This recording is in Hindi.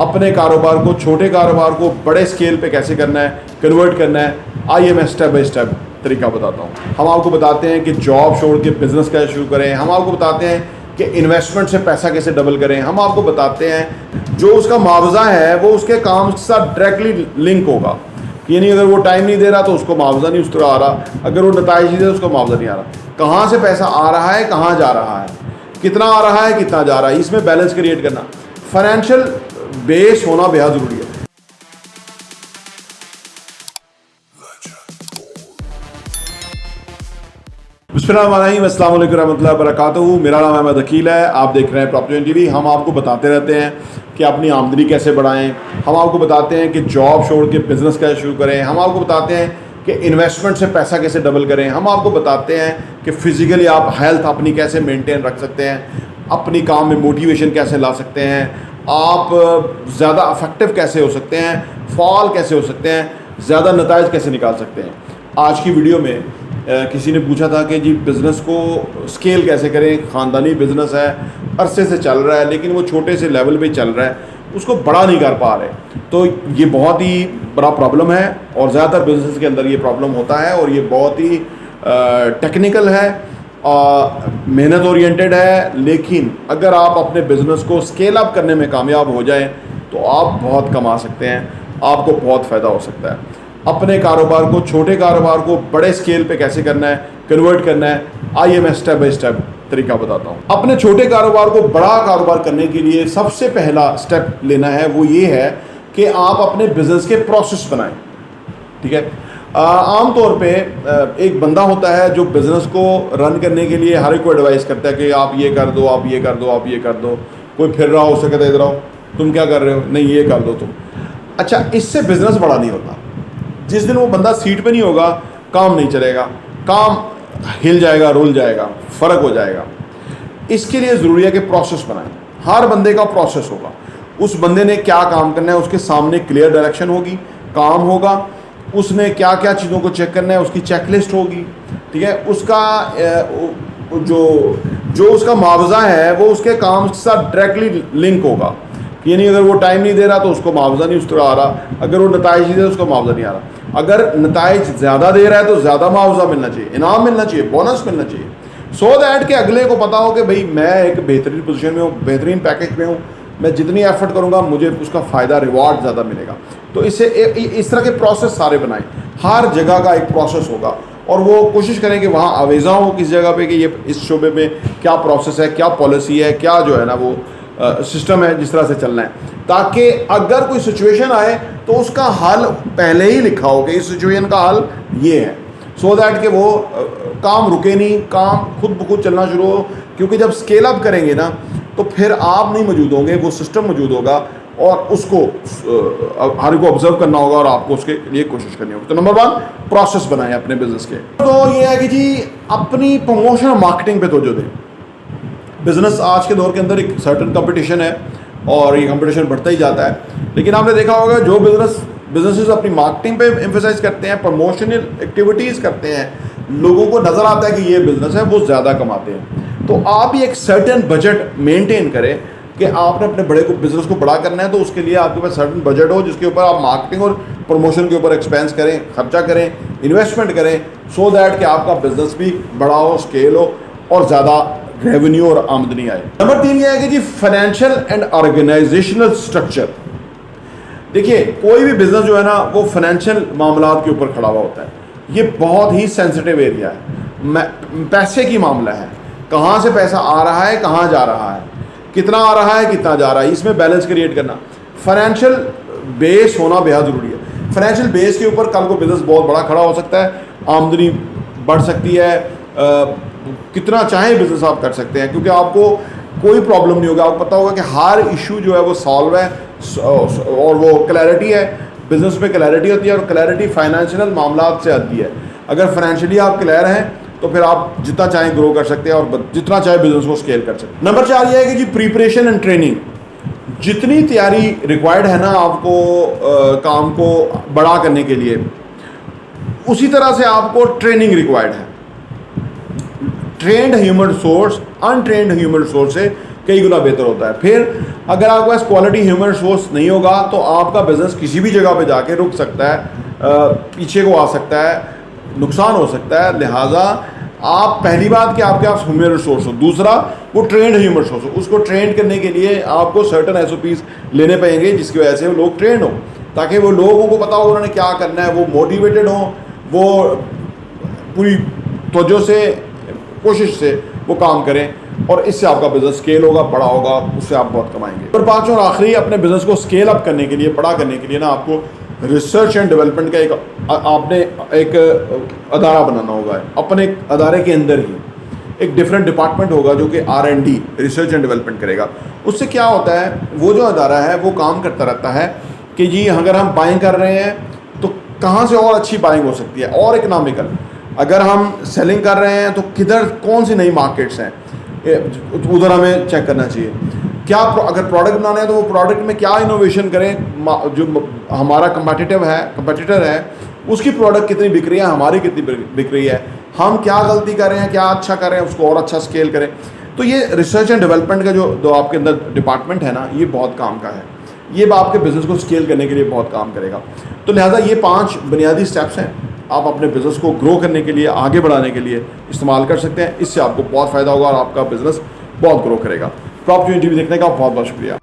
अपने कारोबार को, छोटे कारोबार को बड़े स्केल पे कैसे करना है, कन्वर्ट करना है, आइए मैं स्टेप बाय स्टेप तरीका बताता हूँ। हम आपको बताते हैं कि जॉब छोड़ के बिजनेस कैसे शुरू करें, हम आपको बताते हैं कि इन्वेस्टमेंट से पैसा कैसे डबल करें, हम आपको बताते हैं जो उसका मुआवजा है वो उसके काम के साथ डायरेक्टली लिंक होगा। यानी अगर वो टाइम नहीं दे रहा तो उसको मुआवजा नहीं उस तरह आ रहा, अगर वो नताइज नहीं दे रहा उसको मुआवजा नहीं आ रहा। कहाँ से पैसा आ रहा है, कहाँ जा रहा है, कितना आ रहा है, कितना जा रहा है, इसमें बैलेंस क्रिएट करना, फाइनेंशियल बेस होना बेहद ज़रूरी है। बिस्मिल्लाहिर्रहमानिर्रहीम, अस्सलाम वालेकुम रहमतुल्लाहि व बरकातहू। मेरा नाम अहमद अकील है, आप देख रहे हैं प्रॉपर्टी टीवी। हम आपको बताते रहते हैं कि अपनी आमदनी कैसे बढ़ाएं, हम आपको बताते हैं कि जॉब छोड़ के बिज़नेस कैसे शुरू करें, हम आपको बताते हैं कि इन्वेस्टमेंट से पैसा कैसे डबल करें, हम आपको बताते हैं कि फ़िज़िकली आप हेल्थ अपनी कैसे मेंटेन रख सकते हैं, अपनी काम में मोटिवेशन कैसे ला सकते हैं, आप ज़्यादा अफेक्टिव कैसे हो सकते हैं, फॉल कैसे हो सकते हैं, ज़्यादा नताइज कैसे निकाल सकते हैं। आज की वीडियो में किसी ने पूछा था कि जी बिज़नेस को स्केल कैसे करें, ख़ानदानी बिज़नेस है, अरसे से चल रहा है लेकिन वो छोटे से लेवल पे चल रहा है, उसको बड़ा नहीं कर पा रहे। तो ये बहुत ही बड़ा प्रॉब्लम है और ज़्यादातर बिज़नेस के अंदर ये प्रॉब्लम होता है और ये बहुत ही टेक्निकल है, मेहनत ओरिएंटेड है। लेकिन अगर आप अपने बिज़नेस को स्केल अप करने में कामयाब हो जाएं तो आप बहुत कमा सकते हैं, आपको बहुत फ़ायदा हो सकता है। अपने कारोबार को, छोटे कारोबार को बड़े स्केल पे कैसे करना है, कन्वर्ट करना है, आइए मैं स्टेप बाय स्टेप तरीका बताता हूँ। अपने छोटे कारोबार को बड़ा कारोबार करने के लिए सबसे पहला स्टेप लेना है वो ये है कि आप अपने बिजनेस के प्रोसेस बनाएं। ठीक है, आम तौर पे एक बंदा होता है जो बिज़नेस को रन करने के लिए हर एक को एडवाइस करता है कि आप ये कर दो, आप ये कर दो, आप ये कर दो। कोई फिर रहा हो सके तो इधर आओ, तुम क्या कर रहे हो, नहीं ये कर दो तुम। अच्छा, इससे बिज़नेस बड़ा नहीं होता। जिस दिन वो बंदा सीट पे नहीं होगा काम नहीं चलेगा, काम हिल जाएगा, रुल जाएगा, फ़र्क हो जाएगा। इसके लिए ज़रूरी है कि प्रोसेस बनाएं। हर बंदे का प्रोसेस होगा, उस बंदे ने क्या काम करना है, उसके सामने क्लियर डायरेक्शन होगी, काम होगा, उसने क्या क्या चीज़ों को चेक करना है, उसकी चेकलिस्ट होगी। ठीक है, उसका जो उसका मुआवजा है वो उसके काम के साथ डायरेक्टली लिंक होगा। यानी अगर वो टाइम नहीं दे रहा तो उसको मुआवजा नहीं उस तरह आ रहा, अगर वो नताइज नहीं दे रहा उसको मुआवजा नहीं आ रहा। अगर नताइज ज़्यादा दे रहा है तो ज़्यादा मुआवजा मिलना चाहिए, इनाम मिलना चाहिए, बोनस मिलना चाहिए, सो दैट कि अगले को पता हो कि भाई मैं एक बेहतरीन पोजीशन में हूँ, बेहतरीन पैकेज में हूँ, मैं जितनी एफर्ट करूँगा मुझे उसका फ़ायदा, रिवॉर्ड ज़्यादा मिलेगा। तो इससे इस तरह के प्रोसेस सारे बनाएं। हर जगह का एक प्रोसेस होगा और वो कोशिश करें कि वहाँ आवेज़ा हो किस जगह पे कि ये इस शोबे में क्या प्रोसेस है, क्या पॉलिसी है, क्या जो है ना वो सिस्टम है जिस तरह से चलना है, ताकि अगर कोई सिचुएशन आए तो उसका हल पहले ही लिखा हो कि इस सिचुएशन का हल ये है, सो दैट कि वो काम रुके नहीं, काम खुद ब खुद चलना शुरू हो। क्योंकि जब स्केल अप करेंगे ना तो फिर आप नहीं मौजूद होंगे, वो सिस्टम मौजूद होगा और उसको हर को ऑब्जर्व करना होगा और आपको उसके लिए कोशिश करनी होगी। तो नंबर 1, प्रोसेस बनाएं अपने बिजनेस के। तो ये है कि जी अपनी प्रमोशन और मार्केटिंग पे तवज्जो दें। बिज़नेस आज के दौर के अंदर एक सर्टन कंपटीशन है और ये कंपटीशन बढ़ता ही जाता है। लेकिन आपने देखा होगा जो बिजनेसेस अपनी मार्केटिंग पे एम्फेसाइज करते हैं, प्रमोशनल एक्टिविटीज़ करते हैं, लोगों को नज़र आता है कि ये बिज़नेस है, वो ज़्यादा कमाते हैं। तो आप ये एक सर्टन बजट मेंटेन करें कि आपने अपने बड़े को बिज़नेस को बड़ा करना है, तो उसके लिए आपके पास सर्टन बजट हो जिसके ऊपर आप मार्केटिंग और प्रमोशन के ऊपर एक्सपेंस करें, खर्चा करें, इन्वेस्टमेंट करें, सो दैट कि आपका बिज़नेस भी बड़ा हो, स्केल हो और ज़्यादा रेवेन्यू और आमदनी आए। नंबर 3 ये है कि जी फाइनेंशियल एंड ऑर्गेनाइजेशनल स्ट्रक्चर। देखिए, कोई भी बिजनेस जो है ना वो फाइनेंशियल मामलात के ऊपर खड़ा हुआ होता है। ये बहुत ही सेंसिटिव एरिया है, पैसे की मामला है, कहाँ से पैसा आ रहा है, कहाँ जा रहा है, कितना आ रहा है, कितना जा रहा है, इसमें बैलेंस क्रिएट करना, फाइनेंशियल बेस होना बेहद ज़रूरी है। फाइनेंशियल बेस के ऊपर कल को बिजनेस बहुत बड़ा खड़ा हो सकता है, आमदनी बढ़ सकती है, कितना चाहे बिजनेस आप कर सकते हैं, क्योंकि आपको कोई प्रॉब्लम नहीं होगा। आपको पता होगा कि हर इशू जो है वो सॉल्व है और वो क्लैरिटी है। बिजनेस में क्लैरिटी होती है और क्लैरिटी फाइनेंशियल मामलात से आती है। अगर फाइनेंशियली आप क्लियर हैं तो फिर आप जितना चाहे ग्रो कर सकते हैं और जितना चाहे बिजनेस को स्केल कर सकते हैं। नंबर 4 ये है कि जी प्रिपरेशन एंड ट्रेनिंग। जितनी तैयारी रिक्वायर्ड है ना आपको काम को बड़ा करने के लिए, उसी तरह से आपको ट्रेनिंग रिक्वायर्ड है। Trend human resource untrained human resource से कई गुना बेहतर होता है। फिर अगर आपके पास क्वालिटी ह्यूमन रिसोर्स नहीं होगा तो आपका बिजनेस किसी भी जगह पे जाके रुक सकता है, पीछे को आ सकता है, नुकसान हो सकता है। लिहाजा आप पहली बात कि आपके पास ह्यूमन रिसोर्स हो, दूसरा वो ट्रेंड ह्यूमन रिसोर्स हो। उसको ट्रेंड करने के लिए आपको सर्टन एसओपीज लेने पड़ेंगे जिसकी वजह से वो लोग ट्रेंड हो, ताकि वो लोगों को पता हो उन्होंने क्या करना है, वो मोटिवेटेड हो, वो पूरी तवज्जो से, कोशिश से वो काम करें और इससे आपका बिजनेस स्केल होगा, बड़ा होगा, उससे आप बहुत कमाएंगे। और पांचवा और आखिरी, अपने बिजनेस को स्केल अप करने के लिए, बड़ा करने के लिए ना आपको रिसर्च एंड डेवलपमेंट का आपने एक अदारा बनाना होगा। अपने अदारे के अंदर ही एक डिफरेंट डिपार्टमेंट होगा जो कि R&D, रिसर्च एंड डेवलपमेंट करेगा। उससे क्या होता है, वो जो अदारा है वो काम करता रहता है कि जी अगर हम बाइंग कर रहे हैं तो कहाँ से और अच्छी बाइंग हो सकती है और इकनॉमिकल, अगर हम सेलिंग कर रहे हैं तो किधर कौन सी नई मार्केट्स हैं, उधर हमें चेक करना चाहिए। क्या अगर प्रोडक्ट बनाना है तो वो प्रोडक्ट में क्या इनोवेशन करें, जो हमारा कंपटीटर है उसकी प्रोडक्ट कितनी बिक रही है, हमारी कितनी बिक रही है, हम क्या गलती कर रहे हैं, क्या अच्छा कर रहे हैं, उसको और अच्छा स्केल करें। तो ये रिसर्च एंड डेवलपमेंट का जो आपके अंदर डिपार्टमेंट है ना, ये बहुत काम का है, ये आपके बिज़नेस को स्केल करने के लिए बहुत काम करेगा। तो लिहाजा ये 5 बुनियादी स्टेप्स हैं, आप अपने बिज़नेस को ग्रो करने के लिए, आगे बढ़ाने के लिए इस्तेमाल कर सकते हैं। इससे आपको बहुत फ़ायदा होगा और आपका बिज़नेस बहुत ग्रो करेगा। प्रॉपर्टी टीवी देखने का बहुत बहुत शुक्रिया।